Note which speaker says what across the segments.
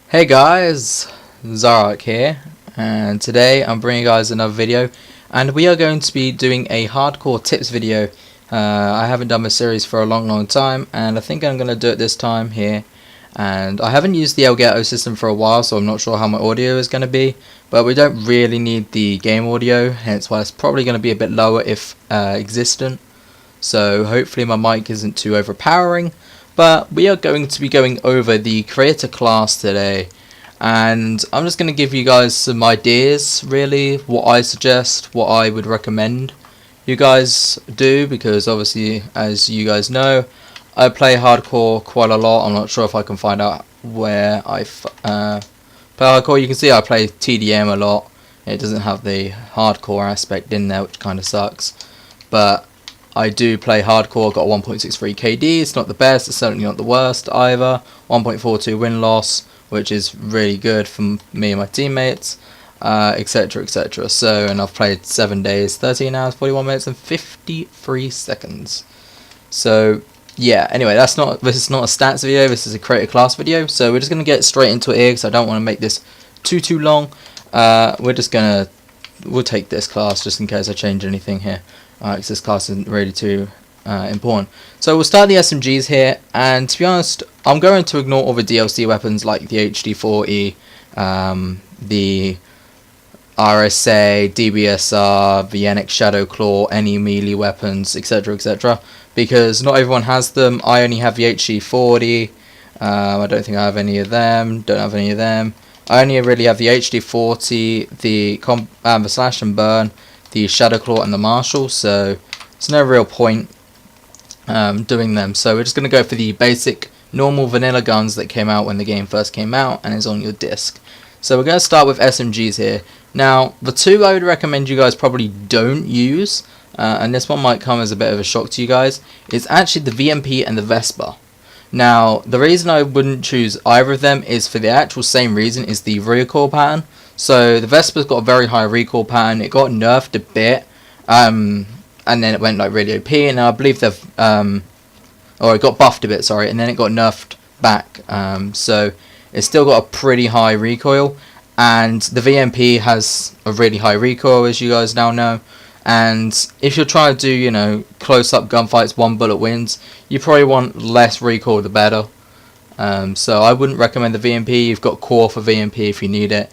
Speaker 1: Hey guys, Zoroarrkk here, and today I'm bringing you guys another video, and we are going to be doing a hardcore tips video. I haven't done this series for a long time, and I think I'm going to do it this time here. And I haven't used the Elgato system for a while, so I'm not sure how my audio is going to be, but we don't really need the game audio, hence why it's probably going to be a bit lower if existent. So hopefully my mic isn't too overpowering. But we are going to be going over the creator class today, and I'm just going to give you guys some ideas, really, what I suggest, what I would recommend you guys do, because obviously, as you guys know, I play hardcore quite a lot. I'm not sure if I can find out where I play hardcore. You can see I play TDM a lot. It doesn't have the hardcore aspect in there, which kind of sucks, but I do play hardcore. Got a 1.63 KD. It's not the best, it's certainly not the worst either. 1.42 win-loss, which is really good for me and my teammates, etc, etc. So, and I've played 7 days, 13 hours, 41 minutes and 53 seconds. So yeah, anyway, this is not a stats video, this is a creator class video. So we're just going to get straight into it here, because I don't want to make this too long. We'll take this class just in case I change anything here, because this class isn't really too important. So we'll start the SMGs here, and to be honest, I'm going to ignore all the DLC weapons like the HD-40, the RSA, DBSR, the NX Shadow Claw, any melee weapons, etc, etc, because not everyone has them. I only have the HD-40, I don't think I have any of them, I only really have the HD-40, the Slash and Burn, the Shadow Claw and the Marshall, so there's no real point doing them. So we're just going to go for the basic normal vanilla guns that came out when the game first came out and is on your disc. So we're going to start with SMGs here. Now, the two I would recommend you guys probably don't use, and this one might come as a bit of a shock to you guys, is actually the VMP and the Vespa. Now, the reason I wouldn't choose either of them is for the actual same reason, is the recoil pattern. So the Vespa's got a very high recoil pattern. It got nerfed a bit, and then it went like really OP, and I believe they've or it got buffed a bit, sorry, and then it got nerfed back. So it's still got a pretty high recoil, and the VMP has a really high recoil, as you guys now know. And if you're trying to do, you know, close-up gunfights, one bullet wins, you probably want less recoil the better. So I wouldn't recommend the VMP. You've got core for VMP if you need it.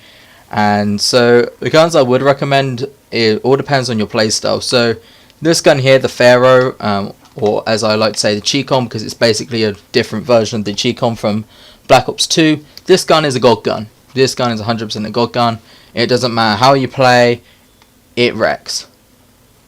Speaker 1: And so the guns I would recommend, it all depends on your playstyle. So this gun here, the Pharaoh, or as I like to say, the Chicom, because it's basically a different version of the Chicom from Black Ops 2. This gun is a god gun. This gun is 100% a god gun. It doesn't matter how you play, it wrecks.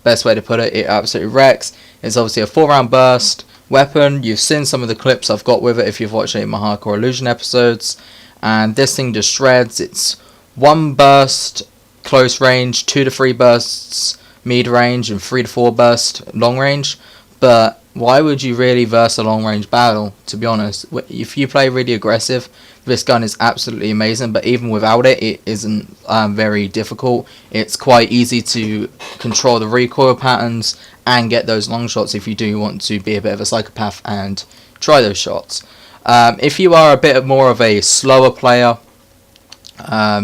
Speaker 1: Best way to put it, it absolutely wrecks. It's obviously a 4-round burst weapon. You've seen some of the clips I've got with it if you've watched any of my Hardcore Illusion episodes, and this thing just shreds. It's 1 burst close range, 2 to 3 bursts mid range, and 3 to 4 burst long range. But why would you really verse a long range battle, to be honest? If you play really aggressive, this gun is absolutely amazing, but even without it, it isn't very difficult. It's quite easy to control the recoil patterns and get those long shots if you do want to be a bit of a psychopath and try those shots. If you are a bit more of a slower player,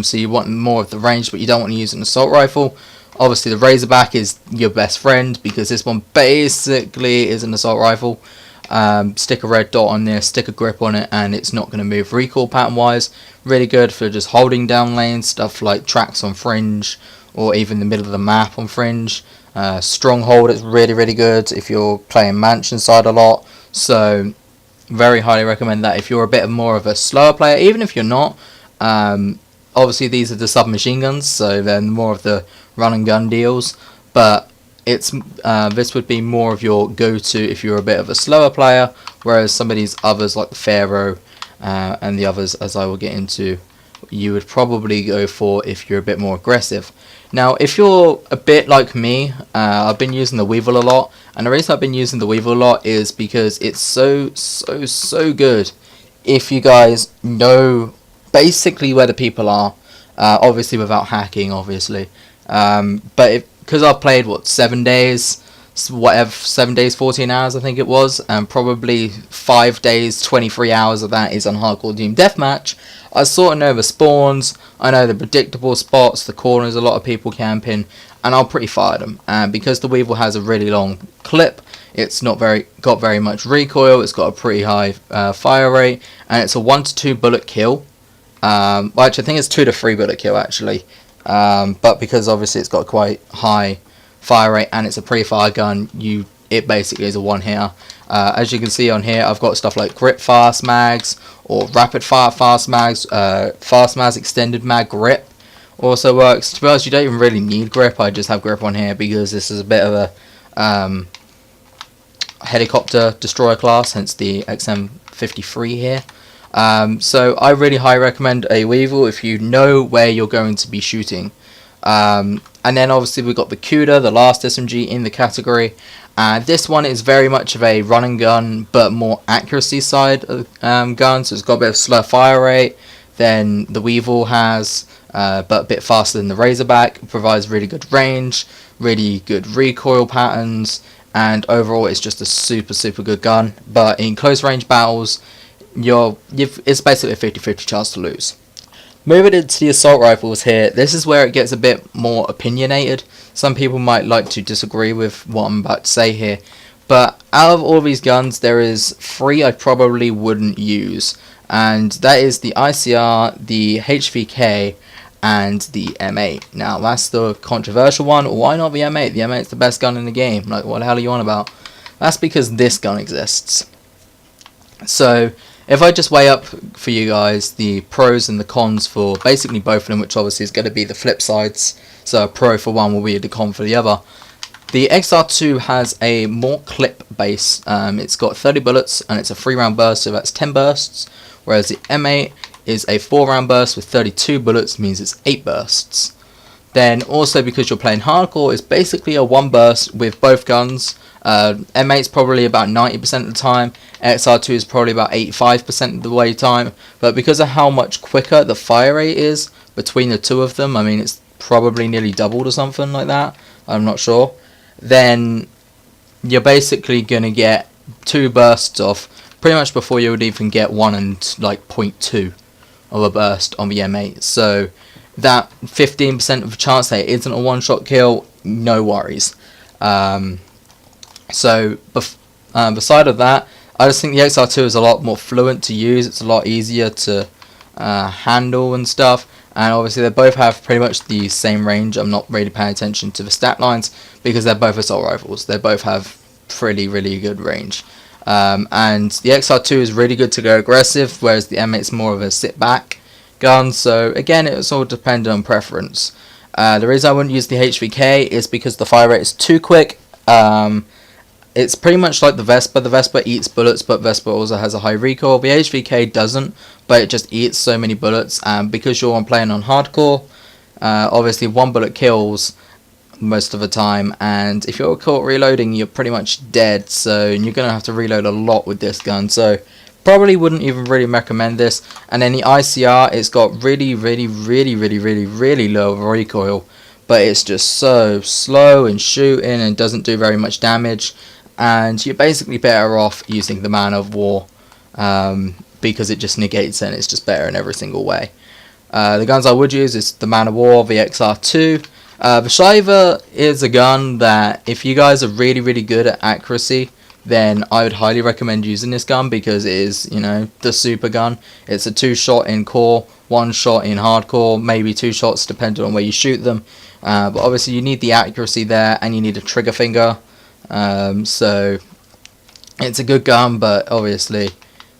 Speaker 1: so you want more of the range but you don't want to use an assault rifle, obviously the Razorback is your best friend, because this one basically is an assault rifle. Stick a red dot on there, stick a grip on it, and it's not going to move recoil pattern wise. Really good for just holding down lanes, stuff like tracks on Fringe, or even the middle of the map on Fringe. Stronghold is really good if you're playing Mansion side a lot, so very highly recommend that if you're a bit more of a slower player. Even if you're not, obviously these are the submachine guns, so they're more of the run and gun deals, but it's this would be more of your go-to if you're a bit of a slower player, whereas some of these others like the Pharaoh and the others, as I will get into, you would probably go for if you're a bit more aggressive. Now, if you're a bit like me, I've been using the Weevil a lot, and the reason I've been using the Weevil a lot is because it's so good if you guys know basically where the people are, obviously without hacking, obviously. But because I've played 7 days, whatever, 7 days 14 hours I think it was, and probably 5 days 23 hours of that is on hardcore team deathmatch. I sort of know the spawns, I know the predictable spots, the corners a lot of people camping, and I'll pretty fire them. And because the Weevil has a really long clip, it's not got very much recoil, it's got a pretty high fire rate, and it's a 1 to 2 bullet kill. Well, actually I think it's 2 to 3 bullet kill actually, but because obviously it's got quite high fire rate and it's a pre-fire gun, it basically is a one hitter. As you can see on here, I've got stuff like grip fast mags or rapid fire fast mags, fast mags extended mag grip also works. To be honest, you don't even really need grip. I just have grip on here because this is a bit of a helicopter destroyer class, hence the XM53 here. So I really highly recommend a Weevil if you know where you're going to be shooting. And then obviously we've got the Cuda, the last SMG in the category. This one is very much of a run and gun, but more accuracy side of gun. So it's got a bit of slower fire rate than the Weevil has, but a bit faster than the Razorback. It provides really good range, really good recoil patterns, and overall it's just a super good gun. But in close range battles, it's basically a 50-50 chance to lose. Moving into the assault rifles here, this is where it gets a bit more opinionated. Some people might like to disagree with what I'm about to say here, but out of all these guns, there is 3 I probably wouldn't use, and that is the ICR, the HVK, and the M8. Now that's the controversial one. Why not the M8? The M8 is the best gun in the game. Like, what the hell are you on about? That's because this gun exists. So if I just weigh up for you guys the pros and the cons for basically both of them, which obviously is going to be the flip sides, so a pro for one will be the con for the other. The XR2 has a more clip base. It's got 30 bullets and it's a 3-round burst, so that's 10 bursts, whereas the M8 is a 4-round burst with 32 bullets, means it's 8 bursts. Then also, because you're playing hardcore, it's basically a 1 burst with both guns. M8's probably about 90% of the time, XR2 is probably about 85% of the way time, but because of how much quicker the fire rate is between the two of them, I mean it's probably nearly doubled or something like that, I'm not sure, then you're basically going to get 2 bursts off pretty much before you would even get 1 and like 0.2 of a burst on the M8, so that 15% of a chance that it isn't a one-shot kill, no worries. So beside of that, I just think the XR2 is a lot more fluent to use. It's a lot easier to handle and stuff, and obviously they both have pretty much the same range. I'm not really paying attention to the stat lines because they're both assault rifles. They both have really good range, and the XR2 is really good to go aggressive, whereas the M8 is more of a sit back gun. So again, it's all dependent on preference. The reason I wouldn't use the HVK is because the fire rate is too quick. It's pretty much like the Vespa. The Vespa eats bullets, but Vespa also has a high recoil. The HVK doesn't, but it just eats so many bullets. And because you're playing on hardcore, obviously 1 bullet kills most of the time. And if you're caught reloading, you're pretty much dead. So you're going to have to reload a lot with this gun. So probably wouldn't even really recommend this. And then the ICR, it's got really low recoil, but it's just so slow in shooting and doesn't do very much damage. And you're basically better off using the Man of War because it just negates it and it's just better in every single way. The guns I would use is the Man of War, the XR2. The Shiver is a gun that if you guys are really good at accuracy, then I would highly recommend using this gun because it is, you know, the super gun. It's a 2-shot in core, 1 shot in hardcore, maybe 2 shots depending on where you shoot them. But obviously you need the accuracy there and you need a trigger finger. So it's a good gun, but obviously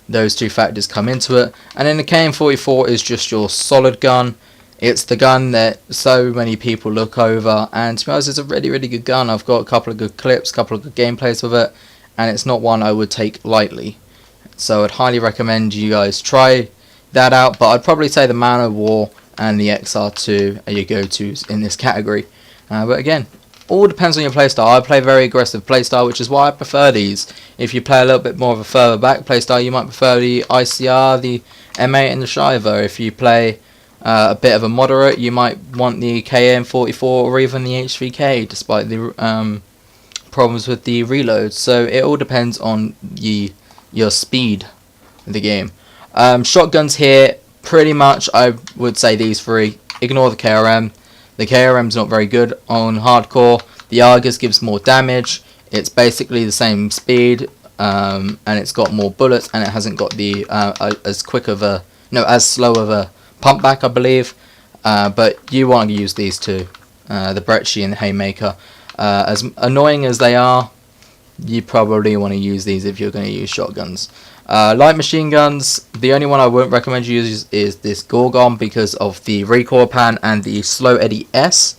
Speaker 1: those 2 factors come into it. And then the KN-44 is just your solid gun. It's the gun that so many people look over, and to be honest, it's a really good gun. I've got a couple of good clips, a couple of good gameplays with it, and it's not one I would take lightly. So I'd highly recommend you guys try that out, but I'd probably say the Man of War and the XR2 are your go-tos in this category. But again, all depends on your playstyle. I play very aggressive playstyle, which is why I prefer these. If you play a little bit more of a further back playstyle, you might prefer the ICR, the M8 and the Shiver. If you play a bit of a moderate, you might want the KN-44 or even the HVK, despite the problems with the reload. So it all depends on your speed of the game. Shotguns here, pretty much I would say these three. Ignore the KRM. The KRM's not very good on hardcore. The Argus gives more damage. It's basically the same speed, and it's got more bullets, and it hasn't got the as slow of a pump back, I believe. But you want to use these two, the Brecci and the Haymaker. As annoying as they are, you probably want to use these if you're going to use shotguns. Light machine guns, the only one I wouldn't recommend you use is this Gorgon because of the recoil pan and the slow eddy S.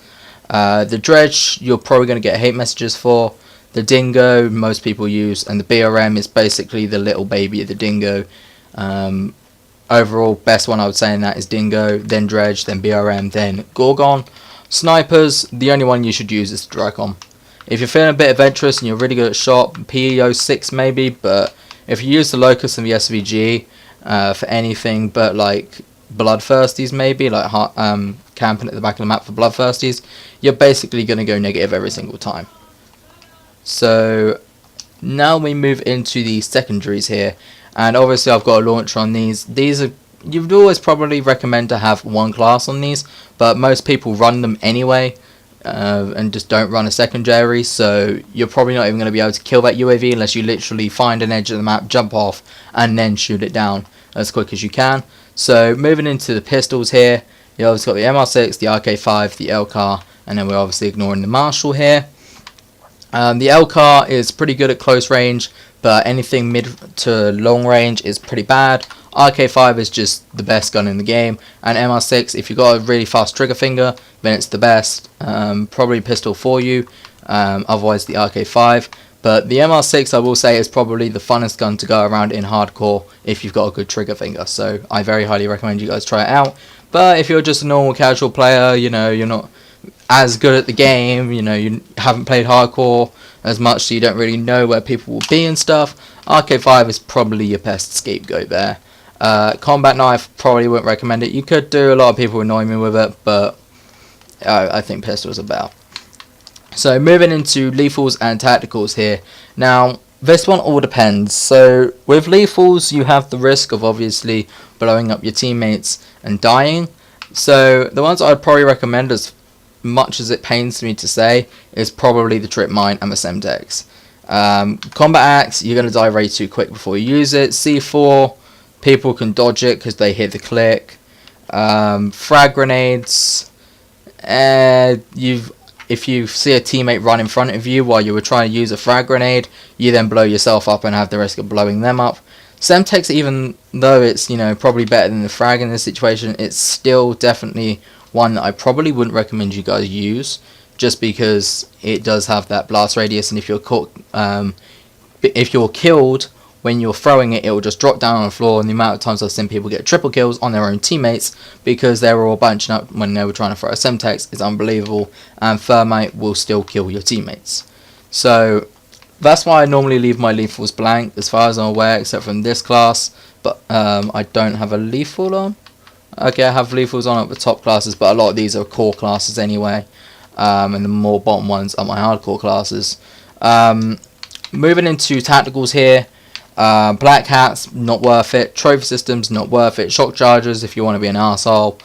Speaker 1: The Dredge, you're probably going to get hate messages for. The Dingo, most people use, and the BRM is basically the little baby of the Dingo. Overall, best one I would say in that is Dingo, then Dredge, then BRM, then Gorgon. Snipers, the only one you should use is the Dracon. If you're feeling a bit adventurous and you're really good at shot, PE06 maybe, but if you use the Locust and the SVG for anything but like Bloodthirsties maybe, like camping at the back of the map for Bloodthirsties, you're basically going to go negative every single time. So now we move into the secondaries here, and obviously I've got a launcher on these. These are, you'd always probably recommend to have one class on these, but most people run them anyway. And just don't run a secondary, so you're probably not even going to be able to kill that UAV unless you literally find an edge of the map, jump off, and then shoot it down as quick as you can. So moving into the pistols here, you obviously got the MR6, the RK5, the LCAR, and then we're obviously ignoring the Marshall here. The LCAR is pretty good at close range, but anything mid to long range is pretty bad. RK5 is just the best gun in the game, and MR6, if you've got a really fast trigger finger, then it's the best. Probably pistol for you, otherwise the RK5. But the MR6, I will say, is probably the funnest gun to go around in hardcore if you've got a good trigger finger. So I very highly recommend you guys try it out. But if you're just a normal casual player, you know, you're not as good at the game, you know, you haven't played hardcore as much, so you don't really know where people will be and stuff, RK5 is probably your best scapegoat there. Combat knife, probably wouldn't recommend it. You could do, a lot of people annoy me with it, but I think pistols are better. So moving into lethals and tacticals here. Now this one all depends. So with lethals you have the risk of obviously blowing up your teammates and dying. So the ones I'd probably recommend, as much as it pains me to say, is probably the Trip Mine and the Semtex. Combat Axe, you're going to die way too quick before you use it. C4, people can dodge it because they hit the click. Frag grenades, if you see a teammate run in front of you while you were trying to use a frag grenade, you then blow yourself up and have the risk of blowing them up. Semtex, even though it's, you know, probably better than the frag in this situation, it's still definitely one that I probably wouldn't recommend you guys use, just because it does have that blast radius, and if you're caught, if you're killed when you're throwing it, it will just drop down on the floor. And the amount of times I've seen people get triple kills on their own teammates because they were all bunching up when they were trying to throw a Semtex is unbelievable, and Thermite will still kill your teammates. So that's why I normally leave my lethals blank as far as I'm aware, except from this class, but I don't have a lethal on. Okay, I have lethals on at the top classes, but a lot of these are core classes anyway, and the more bottom ones are my hardcore classes. Moving into tacticals here, Black Hats, not worth it. Trophy Systems, not worth it. Shock Chargers, if you want to be an arsehole,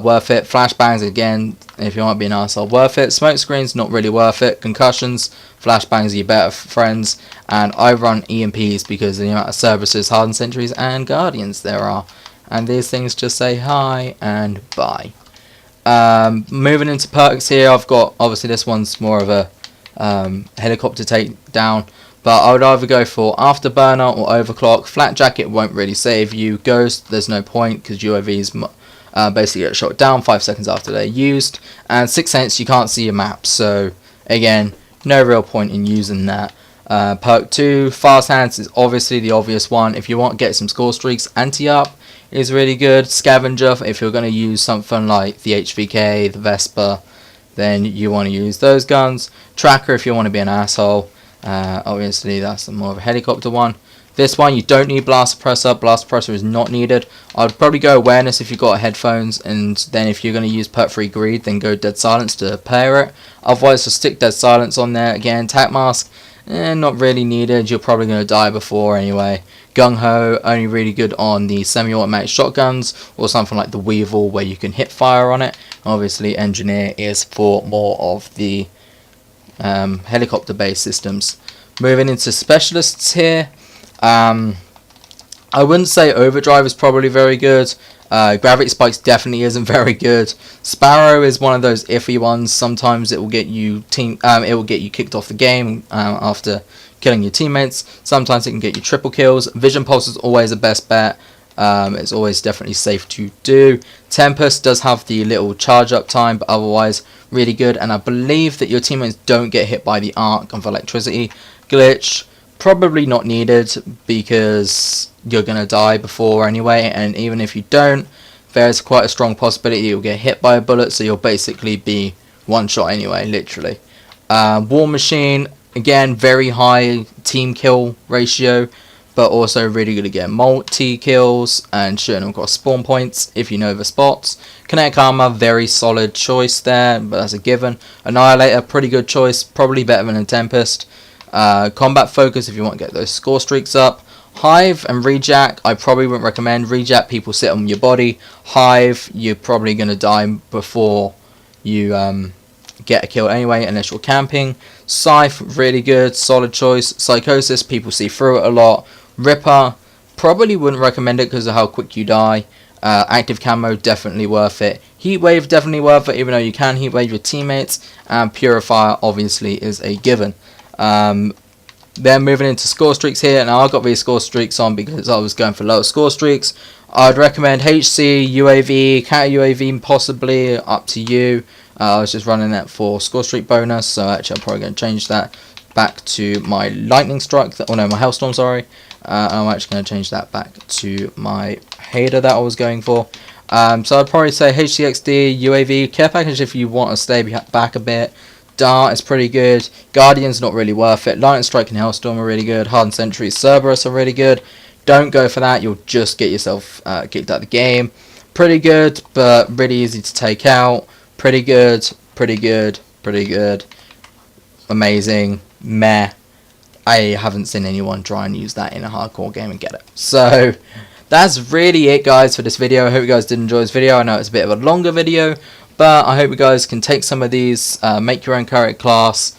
Speaker 1: worth it. Flashbangs, again, if you want to be an arsehole, worth it. Smoke Screens, not really worth it. Concussions, Flashbangs are your better friends. And I run EMPs because of the amount of services, Hardened Sentries, and Guardians there are. And these things just say hi and bye. Moving into perks here, I've got, obviously this one's more of a helicopter takedown, but I would either go for Afterburner or Overclock. Flat Jacket won't really save you. Ghost, there's no point because UAVs basically get shot down 5 seconds after they're used. And Sixth Sense, you can't see your map, so again, no real point in using that. Perk 2, Fast Hands is obviously the obvious one. If you want to get some score streaks, Anti-Up is really good. Scavenger, if you're going to use something like the HVK, the Vespa, then you want to use those guns. Tracker, if you want to be an asshole. Obviously that's more of a helicopter one. This one, you don't need Blast Suppressor. Blast Suppressor is not needed. I'd probably go Awareness if you've got headphones, and then if you're going to use Perk 3 Greed, then go Dead Silence to pair it. Otherwise, just stick Dead Silence on there. Again, Tac Mask, not really needed. You're probably going to die before anyway. Gung Ho, only really good on the semi-automatic shotguns, or something like the Weevil where you can hit fire on it. Obviously, Engineer is for more of the helicopter-based systems. Moving into Specialists here. I wouldn't say Overdrive is probably very good. Gravity Spikes definitely isn't very good. Sparrow is one of those iffy ones. Sometimes it will get you kicked off the game after killing your teammates. Sometimes it can get you triple kills. Vision Pulse is always the best bet. It's always definitely safe to do. Tempest does have the little charge up time, but otherwise really good. And I believe that your teammates don't get hit by the arc of electricity. Glitch, probably not needed because you're going to die before anyway, and even if you don't, there's quite a strong possibility you'll get hit by a bullet, so you'll basically be one shot anyway, literally. War Machine, again, very high team kill ratio, but also really good again, multi kills and shooting them across spawn points if you know the spots. Kinetic Armor, very solid choice there, but that's a given. Annihilator, pretty good choice, probably better than a Tempest. Combat Focus if you want to get those score streaks up. Hive and Rejack, I probably wouldn't recommend. Rejack, people sit on your body. Hive, you're probably going to die before you get a kill anyway, unless you're camping. Scythe, really good, solid choice. Psychosis, people see through it a lot. Ripper, probably wouldn't recommend it because of how quick you die. Active Camo, definitely worth it. Heatwave, definitely worth it, even though you can Heatwave your teammates. And Purifier, obviously, is a given. Then moving into score streaks here. Now I got these score streaks on because I was going for lower score streaks. I'd recommend HC, UAV, counter UAV possibly, up to you. I was just running that for score streak bonus, so actually I'm probably going to change that back to my lightning strike, my hailstorm, sorry. I'm actually going to change that back to my Hader that I was going for. So I'd probably say HCXD, UAV, care package if you want to stay back a bit. Dart is pretty good. Guardian's not really worth it. Lightning Strike and Hailstorm are really good. Hardened Sentry, Cerberus are really good. Don't go for that. You'll just get yourself kicked out of the game. Pretty good, but really easy to take out. Pretty good, pretty good, pretty good. Amazing. Meh. I haven't seen anyone try and use that in a hardcore game and get it. So that's really it, guys, for this video. I hope you guys did enjoy this video. I know it's a bit of a longer video, but I hope you guys can take some of these, make your own character class,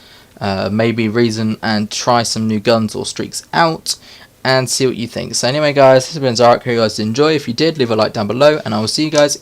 Speaker 1: maybe reason and try some new guns or streaks out, and see what you think. So anyway, guys, this has been Zoroarrkk. Hope you guys did enjoy. If you did, leave a like down below, and I will see you guys